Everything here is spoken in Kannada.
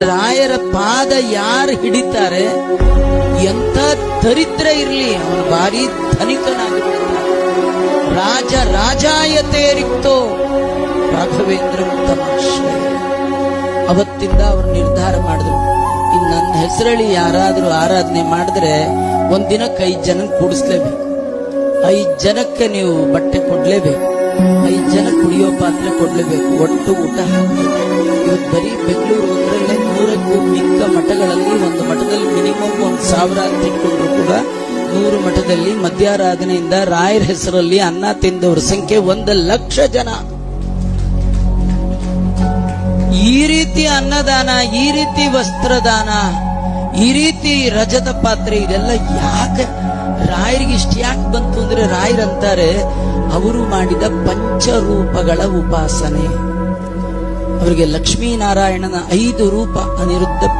ರಾಯರ ಪಾದ ಯಾರು ಹಿಡಿತಾರೆ, ಎಂಥ ದರಿದ್ರ ಇರ್ಲಿ ಅವನು ಭಾರಿ ಧನಿಕನಾಗಿಬಿಡ್ತಾನೆ. ರಾಜ ರಾಜಾಯತೆ ರಿಕ್ತೋ ರಾಘವೇಂದ್ರ ತಮಾಶ್ರಯ. ಅವತ್ತಿಂದ ಅವರು ನಿರ್ಧಾರ ಮಾಡಿದ್ರು, ಇನ್ನು ನನ್ನ ಹೆಸರಳಿ ಯಾರಾದ್ರೂ ಆರಾಧನೆ ಮಾಡಿದ್ರೆ ಒಂದಿನಕ್ಕೆ 5 ಜನ ಕೂಡಿಸ್ಲೇಬೇಕು, 5 ಜನಕ್ಕೆ ನೀವು ಬಟ್ಟೆ ಕೊಡ್ಲೇಬೇಕು, 5 ಜನ ಕುಡಿಯೋ ಪಾತ್ರೆ ಕೊಡ್ಲೇಬೇಕು, ಒಟ್ಟು ಊಟ ಹಾಕಬೇಕು. ಇವತ್ತು ಬರೀ ಬೆಂಗಳೂರು ಒಂದರಲ್ಲೇ 100ಕ್ಕೂ ಮಿಕ್ಕ ಮಠಗಳಲ್ಲಿ, ಒಂದು ಮಠದಲ್ಲಿ ಮಿನಿಮಮ್ 1,000 ಅಂತ ಇಟ್ಕೊಂಡ್ರು ಕೂಡ 100 ಮಠದಲ್ಲಿ ಮಧ್ಯಾರಾಧನೆಯಿಂದ ರಾಯರ ಹೆಸರಲ್ಲಿ ಅನ್ನ ತಿಂದವರ ಸಂಖ್ಯೆ 1,00,000 ಜನ. ಈ ರೀತಿ ಅನ್ನದಾನ, ಈ ರೀತಿ ವಸ್ತ್ರದಾನ, ಈ ರೀತಿ ರಜತ ಪಾತ್ರೆ, ಇದೆಲ್ಲ ಯಾಕೆ ರಾಯರಿಗೆ ಇಷ್ಟ ಯಾಕೆ ಬಂತು ಅಂದ್ರೆ, ರಾಯರಂತಾರೆ ಅವರು ಮಾಡಿದ ಪಂಚರೂಪಗಳ ಉಪಾಸನೆ. ಅವರಿಗೆ ಲಕ್ಷ್ಮೀನಾರಾಯಣನ 5 ರೂಪ, ಅನಿರುದ್ಧ